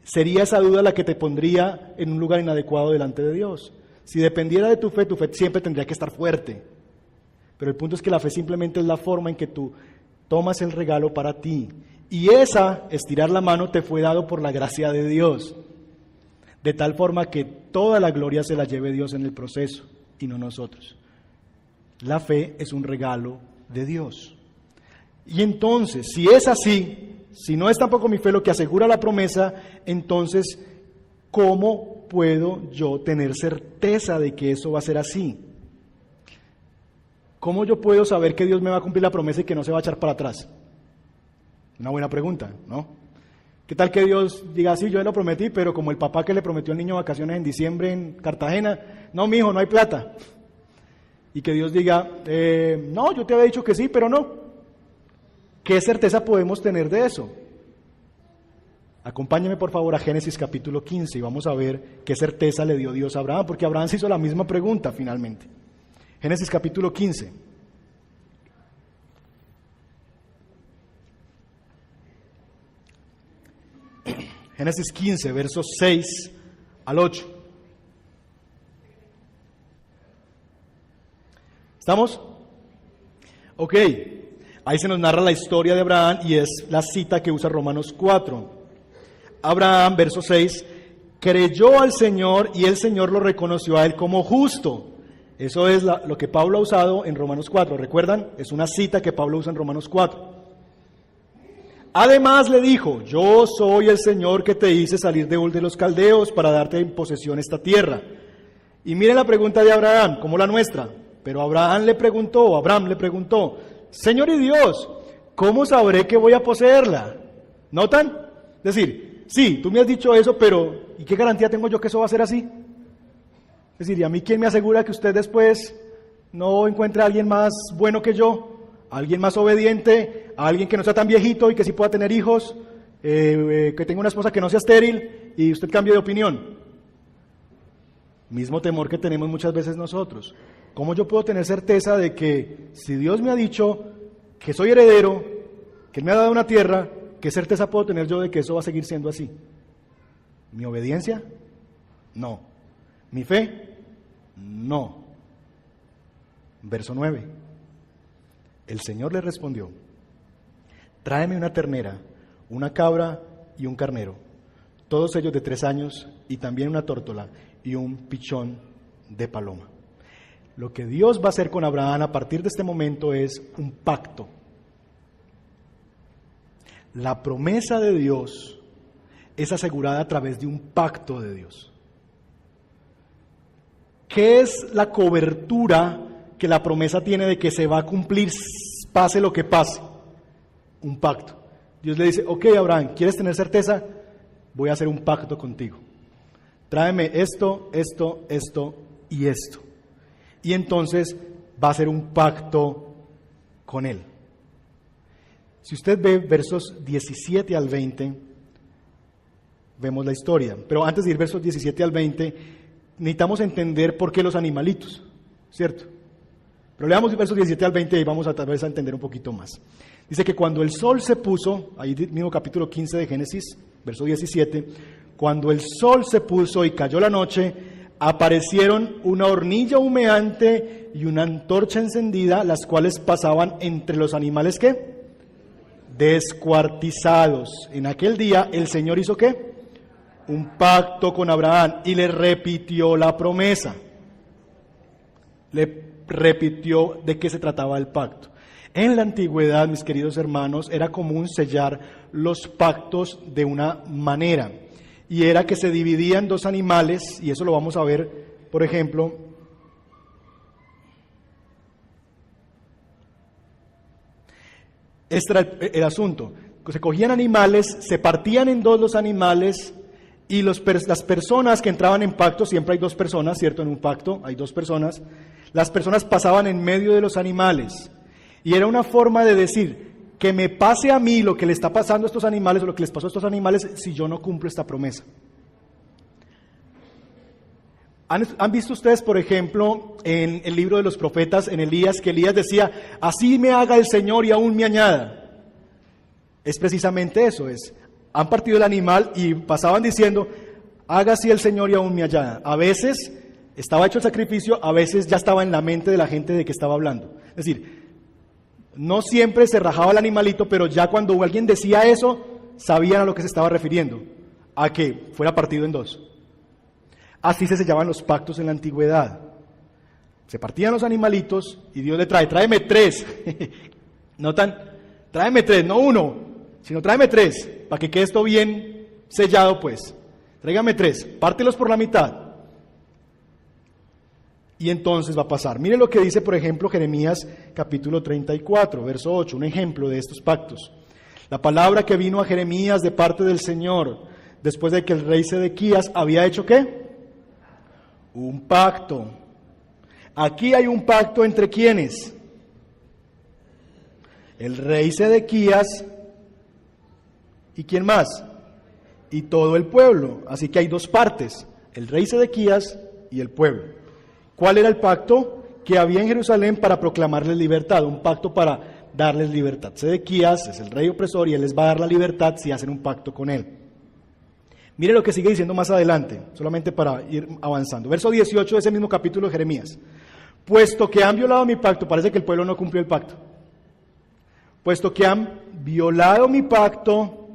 A: Sería esa duda la que te pondría en un lugar inadecuado delante de Dios. Si dependiera de tu fe siempre tendría que estar fuerte. Pero el punto es que la fe simplemente es la forma en que tú tomas el regalo para ti. Y esa, estirar la mano, te fue dado por la gracia de Dios. De tal forma que toda la gloria se la lleve Dios en el proceso y no nosotros. La fe es un regalo de Dios. Y entonces, si es así, si no es tampoco mi fe lo que asegura la promesa, entonces, ¿cómo puedo yo tener certeza de que eso va a ser así? ¿Cómo yo puedo saber que Dios me va a cumplir la promesa y que no se va a echar para atrás? Una buena pregunta, ¿no? ¿Qué tal que Dios diga, sí, yo lo prometí, pero como el papá que le prometió al niño vacaciones en diciembre en Cartagena, no, mijo, no hay plata? Y que Dios diga, no, yo te había dicho que sí, pero no. ¿Qué certeza podemos tener de eso? Acompáñeme por favor a Génesis capítulo 15 y vamos a ver qué certeza le dio Dios a Abraham, porque Abraham se hizo la misma pregunta finalmente. Génesis capítulo 15. Génesis 15, versos 6 al 8. ¿Estamos? Ok, ahí se nos narra la historia de Abraham y es la cita que usa Romanos 4. Abraham, verso 6, creyó al Señor y el Señor lo reconoció a él como justo. Eso es lo que Pablo ha usado en Romanos 4, ¿recuerdan? Es una cita que Pablo usa en Romanos 4. Además le dijo, yo soy el Señor que te hice salir de Ur de los Caldeos para darte en posesión esta tierra. Y miren la pregunta de Abraham, como la nuestra. Pero Abraham le preguntó, Señor y Dios, ¿cómo sabré que voy a poseerla? ¿Notan? Es decir, sí, tú me has dicho eso, pero ¿y qué garantía tengo yo que eso va a ser así? Es decir, ¿y a mí quién me asegura que usted después no encuentre a alguien más bueno que yo? ¿A alguien más obediente? ¿A alguien que no sea tan viejito y que sí pueda tener hijos? ¿Que tenga una esposa que no sea estéril y usted cambie de opinión? Mismo temor que tenemos muchas veces nosotros. ¿Cómo yo puedo tener certeza de que si Dios me ha dicho que soy heredero, que Él me ha dado una tierra, qué certeza puedo tener yo de que eso va a seguir siendo así? ¿Mi obediencia? No. ¿Mi fe? No. Verso 9. El Señor le respondió, tráeme una ternera, una cabra y un carnero, todos ellos de 3 años, y también una tórtola y un pichón de paloma. Lo que Dios va a hacer con Abraham a partir de este momento es un pacto. La promesa de Dios es asegurada a través de un pacto de Dios. ¿Qué es la cobertura que la promesa tiene de que se va a cumplir pase lo que pase? Un pacto. Dios le dice, ok Abraham, ¿quieres tener certeza? Voy a hacer un pacto contigo. Tráeme esto, esto, esto y esto. Y entonces va a hacer un pacto con él. Si usted ve versos 17 al 20, vemos la historia. Pero antes de ir versos 17 al 20, necesitamos entender por qué los animalitos, ¿cierto? Pero leamos versos 17 al 20 y vamos a tal vez a entender un poquito más. Dice que cuando el sol se puso, ahí mismo capítulo 15 de Génesis, verso 17, cuando el sol se puso y cayó la noche, aparecieron una hornilla humeante y una antorcha encendida, las cuales pasaban entre los animales, ¿qué? Descuartizados. En aquel día el Señor hizo, ¿qué? Un pacto con Abraham y le repitió la promesa. Le repitió de qué se trataba el pacto. En la antigüedad, mis queridos hermanos, era común sellar los pactos de una manera. Y era que se dividían 2 animales, y eso lo vamos a ver, por ejemplo, este era el asunto. Se cogían animales, se partían en 2 los animales, y las personas que entraban en pacto, siempre hay 2 personas, ¿cierto? En un pacto hay 2 personas. Las personas pasaban en medio de los animales. Y era una forma de decir, que me pase a mí lo que le está pasando a estos animales o lo que les pasó a estos animales si yo no cumplo esta promesa. ¿Han visto ustedes, por ejemplo, en el libro de los profetas, en Elías, que Elías decía, así me haga el Señor y aún me añada? Es precisamente eso, han partido el animal y pasaban diciendo, haga así el Señor y aún me añada. A veces estaba hecho el sacrificio, a veces ya estaba en la mente de la gente de que estaba hablando. Es decir, no siempre se rajaba el animalito, pero ya cuando alguien decía eso, sabían a lo que se estaba refiriendo, a que fuera partido en 2. Así se sellaban los pactos en la antigüedad. Se partían los animalitos y Dios le tráeme 3. ¿Notan? Tráeme 3, no 1, sino tráeme 3, para que quede esto bien sellado pues. Tráigame 3, pártelos por la mitad. Y entonces va a pasar. Miren lo que dice, por ejemplo, Jeremías capítulo 34, verso 8, un ejemplo de estos pactos. La palabra que vino a Jeremías de parte del Señor, después de que el rey Sedequías había hecho, ¿qué? Un pacto. Aquí hay un pacto entre ¿quiénes? El rey Sedequías y ¿quién más? Y todo el pueblo. Así que hay 2 partes, el rey Sedequías y el pueblo. ¿Cuál era el pacto que había en Jerusalén para proclamarles libertad? Un pacto para darles libertad. Sedequías es el rey opresor y él les va a dar la libertad si hacen un pacto con él. Mire lo que sigue diciendo más adelante, solamente para ir avanzando. Verso 18 de ese mismo capítulo de Jeremías. Puesto que han violado mi pacto, parece que el pueblo no cumplió el pacto. Puesto que han violado mi pacto,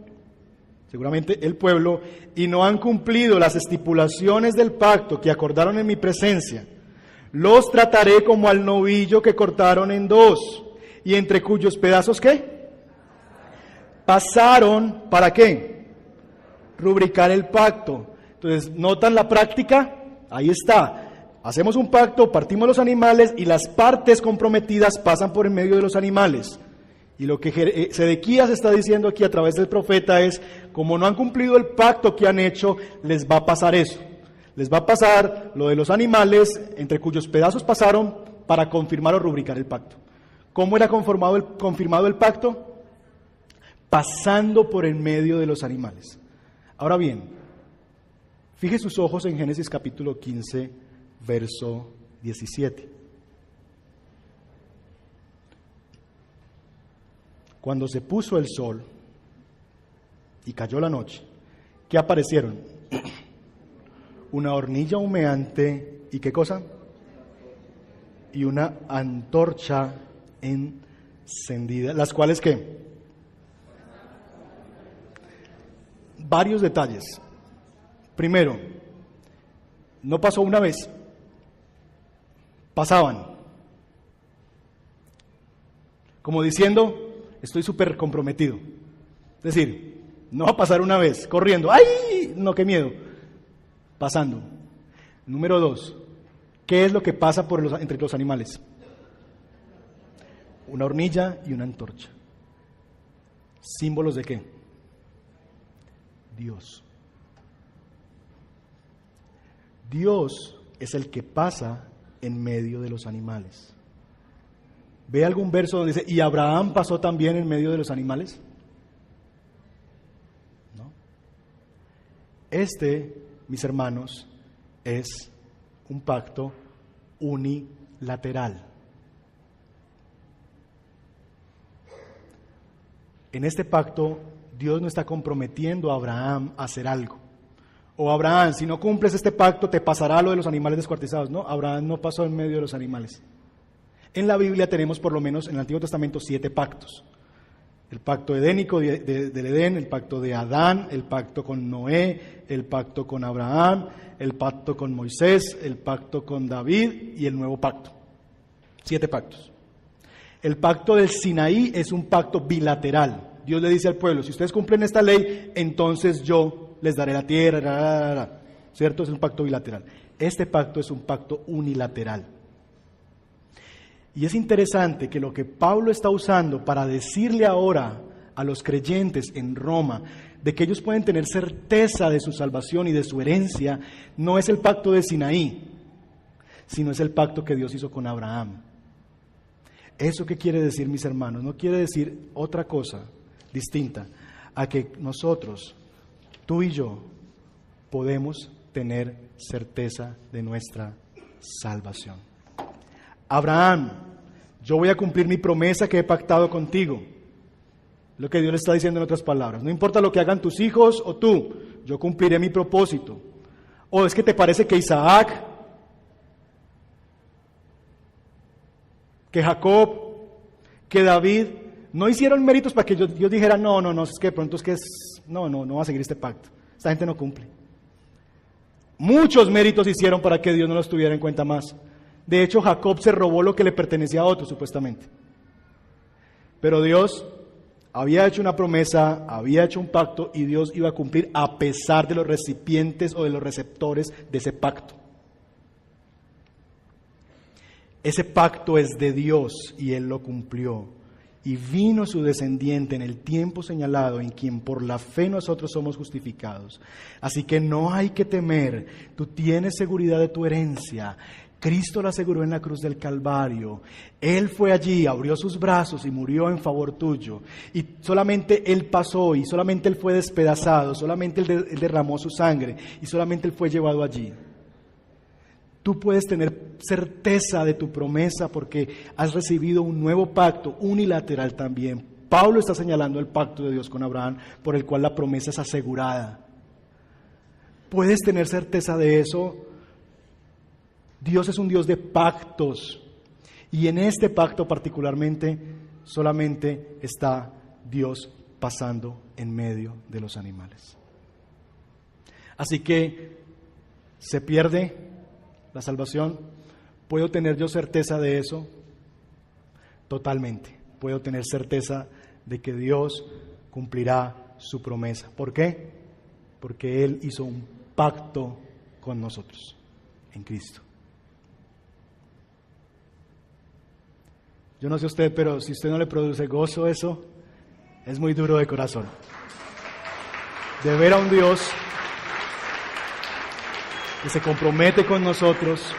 A: seguramente el pueblo, y no han cumplido las estipulaciones del pacto que acordaron en mi presencia, los trataré como al novillo que cortaron en dos, y entre cuyos pedazos, ¿qué? Pasaron, ¿para qué? Rubricar el pacto. Entonces, ¿notan la práctica? Ahí está. Hacemos un pacto, partimos los animales y las partes comprometidas pasan por en medio de los animales. Y lo que Sedequías está diciendo aquí a través del profeta es, como no han cumplido el pacto que han hecho, les va a pasar eso. Les va a pasar lo de los animales, entre cuyos pedazos pasaron para confirmar o rubricar el pacto. ¿Cómo era confirmado el pacto? Pasando por en medio de los animales. Ahora bien, fije sus ojos en Génesis capítulo 15, verso 17. Cuando se puso el sol y cayó la noche, ¿qué aparecieron? Una hornilla humeante y ¿qué cosa? Y una antorcha encendida, las cuales ¿qué? Varios detalles. Primero, no pasó una vez, pasaban. Como diciendo, estoy súper comprometido. Es decir, no va a pasar una vez, corriendo, ¡ay! No, qué miedo. Pasando. Número 2, ¿qué es lo que pasa entre los animales? Una hornilla y una antorcha. ¿Símbolos de qué? Dios. Dios es el que pasa en medio de los animales. ¿Ve algún verso donde dice, y Abraham pasó también en medio de los animales? ¿No? Mis hermanos, es un pacto unilateral. En este pacto, Dios no está comprometiendo a Abraham a hacer algo. O Abraham, si no cumples este pacto, te pasará lo de los animales descuartizados. No, Abraham no pasó en medio de los animales. En la Biblia tenemos por lo menos en el Antiguo Testamento 7 pactos. El pacto edénico del Edén, el pacto de Adán, el pacto con Noé, el pacto con Abraham, el pacto con Moisés, el pacto con David y el nuevo pacto. 7 pactos. El pacto del Sinaí es un pacto bilateral. Dios le dice al pueblo, si ustedes cumplen esta ley, entonces yo les daré la tierra, ¿cierto? Es un pacto bilateral. Este pacto es un pacto unilateral. Y es interesante que lo que Pablo está usando para decirle ahora a los creyentes en Roma, de que ellos pueden tener certeza de su salvación y de su herencia, no es el pacto de Sinaí, sino es el pacto que Dios hizo con Abraham. ¿Eso qué quiere decir, mis hermanos? No quiere decir otra cosa distinta a que nosotros, tú y yo, podemos tener certeza de nuestra salvación. Abraham, yo voy a cumplir mi promesa que he pactado contigo. Lo que Dios le está diciendo en otras palabras. No importa lo que hagan tus hijos o tú, yo cumpliré mi propósito. ¿O es que te parece que Isaac, que Jacob, que David no hicieron méritos para que Dios dijera, no, es que de pronto no va a seguir este pacto? Esta gente no cumple. Muchos méritos hicieron para que Dios no los tuviera en cuenta más. De hecho, Jacob se robó lo que le pertenecía a otro, supuestamente. Pero Dios había hecho una promesa, había hecho un pacto, y Dios iba a cumplir a pesar de los recipientes o de los receptores de ese pacto. Ese pacto es de Dios y Él lo cumplió. Y vino su descendiente en el tiempo señalado, en quien por la fe nosotros somos justificados. Así que no hay que temer, tú tienes seguridad de tu herencia. Cristo la aseguró en la cruz del Calvario. Él fue allí, abrió sus brazos y murió en favor tuyo. Y solamente Él pasó, y solamente Él fue despedazado, solamente Él derramó su sangre, y solamente Él fue llevado allí. Tú puedes tener certeza de tu promesa porque has recibido un nuevo pacto unilateral también. Pablo está señalando el pacto de Dios con Abraham, por el cual la promesa es asegurada. ¿Puedes tener certeza de eso? Dios es un Dios de pactos. Y en este pacto particularmente solamente está Dios pasando en medio de los animales. Así que se pierde la salvación. ¿Puedo tener yo certeza de eso? Totalmente. Puedo tener certeza de que Dios cumplirá su promesa. ¿Por qué? Porque Él hizo un pacto con nosotros en Cristo. Yo no sé usted, pero si usted no le produce gozo eso, es muy duro de corazón. De ver a un Dios que se compromete con nosotros,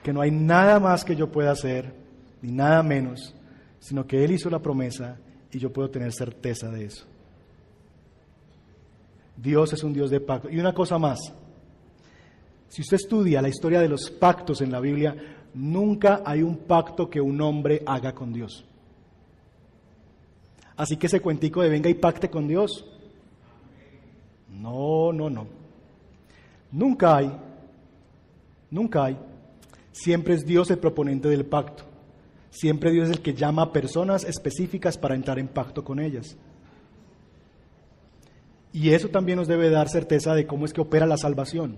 A: que no hay nada más que yo pueda hacer, ni nada menos, sino que Él hizo la promesa y yo puedo tener certeza de eso. Dios es un Dios de pacto. Y una cosa más, si usted estudia la historia de los pactos en la Biblia, nunca hay un pacto que un hombre haga con Dios. Así que ese cuentico de venga y pacte con Dios, no. Nunca hay. Siempre es Dios el proponente del pacto. Siempre Dios es el que llama a personas específicas para entrar en pacto con ellas. Y eso también nos debe dar certeza de cómo es que opera la salvación.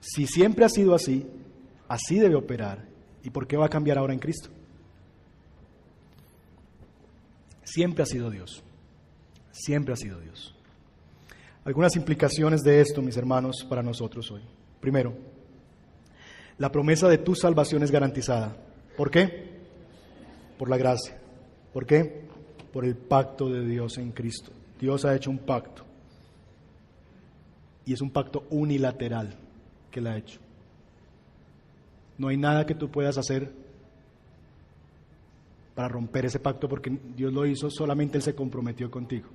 A: Si siempre ha sido así, así debe operar. ¿Y por qué va a cambiar ahora en Cristo? Siempre ha sido Dios. Siempre ha sido Dios. Algunas implicaciones de esto, mis hermanos, para nosotros hoy. Primero, la promesa de tu salvación es garantizada. ¿Por qué? Por la gracia. ¿Por qué? Por el pacto de Dios en Cristo. Dios ha hecho un pacto. Y es un pacto unilateral que Él ha hecho. No hay nada que tú puedas hacer para romper ese pacto porque Dios lo hizo, solamente Él se comprometió contigo.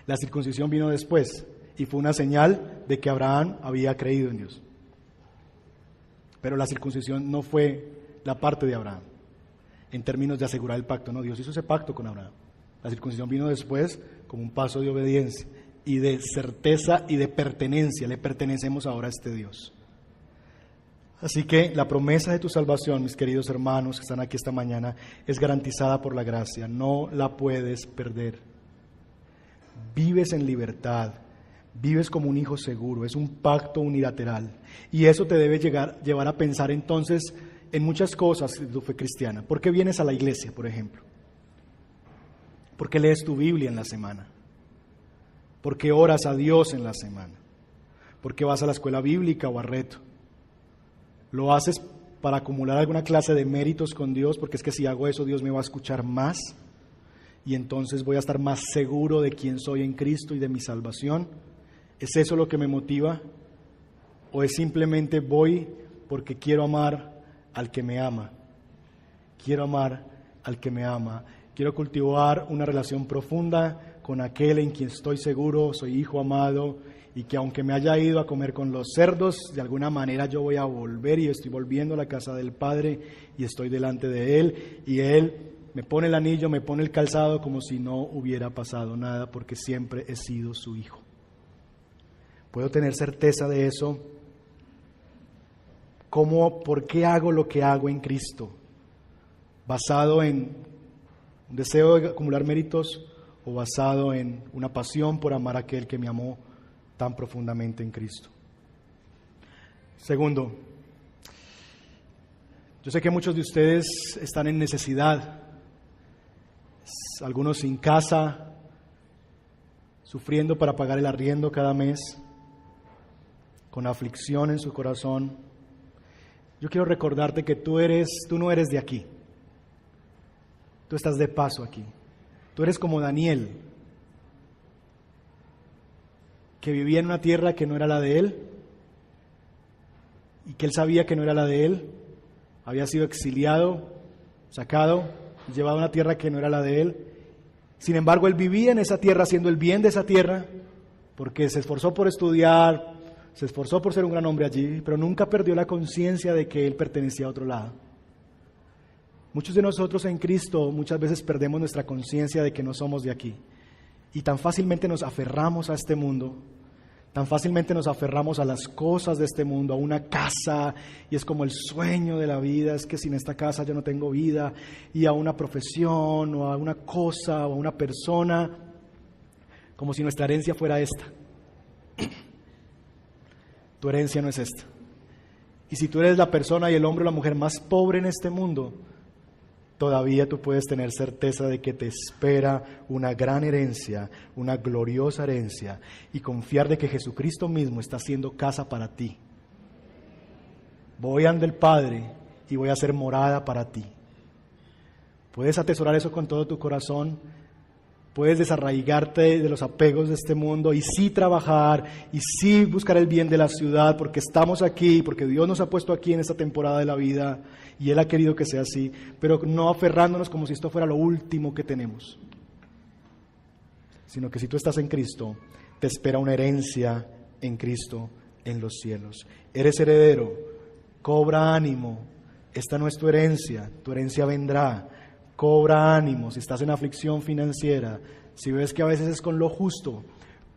A: La circuncisión vino después y fue una señal de que Abraham había creído en Dios. Pero la circuncisión no fue la parte de Abraham en términos de asegurar el pacto. No, Dios hizo ese pacto con Abraham. La circuncisión vino después como un paso de obediencia y de certeza y de pertenencia. Le pertenecemos ahora a este Dios. Así que la promesa de tu salvación, mis queridos hermanos que están aquí esta mañana, es garantizada por la gracia. No la puedes perder. Vives en libertad. Vives como un hijo seguro. Es un pacto unilateral. Y eso te debe llevar a pensar entonces en muchas cosas de tu fe cristiana. ¿Por qué vienes a la iglesia, por ejemplo? ¿Por qué lees tu Biblia en la semana? ¿Por qué oras a Dios en la semana? ¿Por qué vas a la escuela bíblica o a reto? ¿Lo haces para acumular alguna clase de méritos con Dios? Porque es que si hago eso, Dios me va a escuchar más y entonces voy a estar más seguro de quién soy en Cristo y de mi salvación. ¿Es eso lo que me motiva? ¿O es simplemente voy porque quiero amar al que me ama? Quiero amar al que me ama. Quiero cultivar una relación profunda con aquel en quien estoy seguro, soy hijo amado, y que aunque me haya ido a comer con los cerdos, de alguna manera yo voy a volver y estoy volviendo a la casa del Padre y estoy delante de Él y Él me pone el anillo, me pone el calzado como si no hubiera pasado nada porque siempre he sido su hijo. ¿Puedo tener certeza de eso? ¿Por qué hago lo que hago en Cristo? ¿Basado en un deseo de acumular méritos o basado en una pasión por amar a aquel que me amó tan profundamente en Cristo? Segundo, yo sé que muchos de ustedes están en necesidad, algunos sin casa, sufriendo para pagar el arriendo cada mes, con aflicción en su corazón. Yo quiero recordarte que tú no eres de aquí, tú estás de paso aquí, tú eres como Daniel, que vivía en una tierra que no era la de él y que él sabía que no era la de él, había sido exiliado, sacado, llevado a una tierra que no era la de él. Sin embargo, él vivía en esa tierra haciendo el bien de esa tierra porque se esforzó por estudiar, se esforzó por ser un gran hombre allí, pero nunca perdió la conciencia de que él pertenecía a otro lado. Muchos de nosotros en Cristo muchas veces perdemos nuestra conciencia de que no somos de aquí. Y tan fácilmente nos aferramos a este mundo, Tan fácilmente nos aferramos a las cosas de este mundo, a una casa, y es como el sueño de la vida, es que sin esta casa yo no tengo vida, y a una profesión, o a una cosa, o a una persona, como si nuestra herencia fuera esta. Tu herencia no es esta. Y si tú eres la persona y el hombre o la mujer más pobre en este mundo, todavía tú puedes tener certeza de que te espera una gran herencia, una gloriosa herencia, y confiar de que Jesucristo mismo está haciendo casa para ti. Voy ante el Padre y voy a hacer morada para ti. Puedes atesorar eso con todo tu corazón. Puedes desarraigarte de los apegos de este mundo y sí trabajar y sí buscar el bien de la ciudad, porque estamos aquí, porque Dios nos ha puesto aquí en esta temporada de la vida y Él ha querido que sea así, pero no aferrándonos como si esto fuera lo último que tenemos, sino que si tú estás en Cristo, te espera una herencia en Cristo en los cielos. Eres heredero, cobra ánimo, esta no es tu herencia vendrá. Cobra ánimo, si estás en aflicción financiera, si ves que a veces es con lo justo,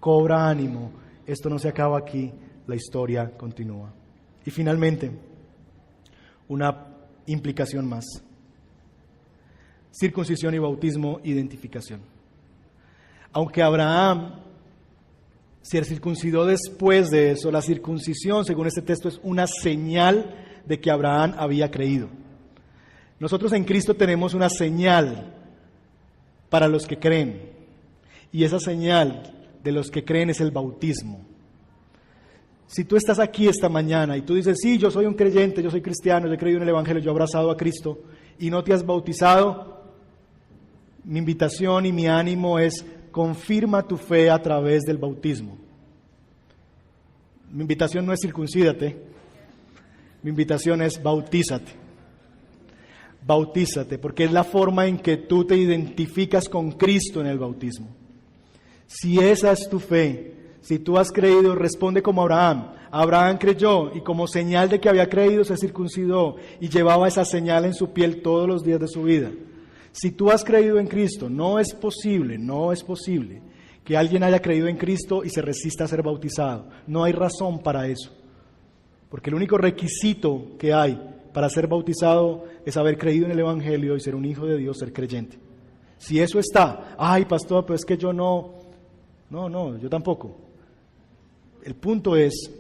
A: cobra ánimo, esto no se acaba aquí, la historia continúa. Y finalmente, una implicación más. Circuncisión y bautismo, identificación. Aunque Abraham se circuncidó después de eso, la circuncisión, según este texto, es una señal de que Abraham había creído. Nosotros en Cristo tenemos una señal para los que creen, y esa señal de los que creen es el bautismo. Si tú estás aquí esta mañana y tú dices, sí, yo soy un creyente, yo soy cristiano, yo he creído en el Evangelio, yo he abrazado a Cristo, y no te has bautizado, mi invitación y mi ánimo es, confirma tu fe a través del bautismo. Mi invitación no es circuncídate, mi invitación es bautízate. Bautízate, porque es la forma en que tú te identificas con Cristo en el bautismo. Si esa es tu fe, si tú has creído, responde como Abraham. Abraham creyó y como señal de que había creído se circuncidó y llevaba esa señal en su piel todos los días de su vida. Si tú has creído en Cristo, no es posible que alguien haya creído en Cristo y se resista a ser bautizado. No hay razón para eso, porque el único requisito que hay para ser bautizado es haber creído en el Evangelio y ser un hijo de Dios, ser creyente. Si eso está, ay pastor, pero es que yo no, yo tampoco. El punto es,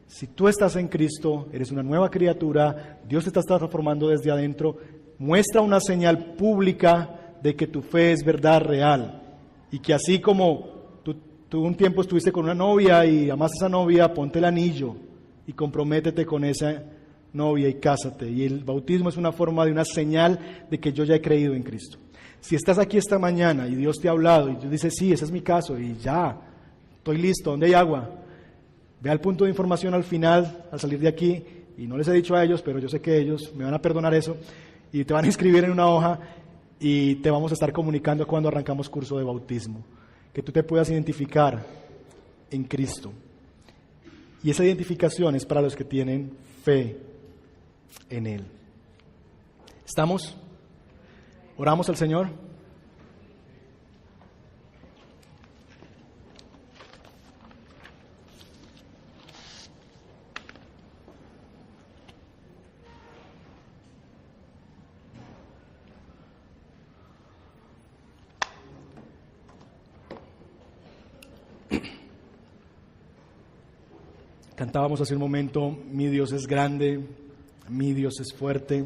A: si tú estás en Cristo, eres una nueva criatura, Dios te está transformando desde adentro, muestra una señal pública de que tu fe es verdad real, y que así como tú un tiempo estuviste con una novia y amaste a esa novia, ponte el anillo y comprométete con esa novia y cásate. Y el bautismo es una forma de una señal de que yo ya he creído en Cristo. Si estás aquí esta mañana y Dios te ha hablado y tú dices, sí, ese es mi caso y ya, estoy listo, ¿dónde hay agua? Ve al punto de información al final, al salir de aquí, y no les he dicho a ellos, pero yo sé que ellos me van a perdonar eso, y te van a inscribir en una hoja y te vamos a estar comunicando cuando arrancamos curso de bautismo, que tú te puedas identificar en Cristo. Y esa identificación es para los que tienen fe en Él. ¿Estamos? ¿Oramos al Señor? Cantábamos hace un momento, mi Dios es grande, mi Dios es fuerte,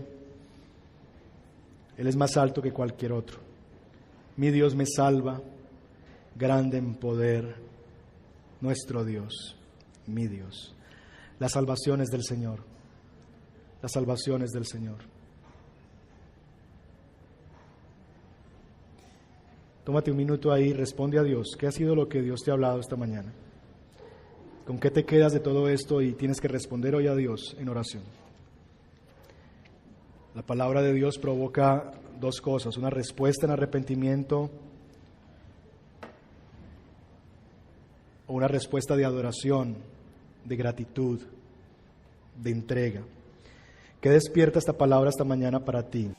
A: Él es más alto que cualquier otro. Mi Dios me salva, grande en poder, nuestro Dios, mi Dios. La salvación es del Señor, la salvación es del Señor. Tómate un minuto ahí, responde a Dios. ¿Qué ha sido lo que Dios te ha hablado esta mañana? ¿Con qué te quedas de todo esto? Y tienes que responder hoy a Dios en oración. La palabra de Dios provoca dos cosas, una respuesta en arrepentimiento o una respuesta de adoración, de gratitud, de entrega. ¿Qué despierta esta palabra esta mañana para ti?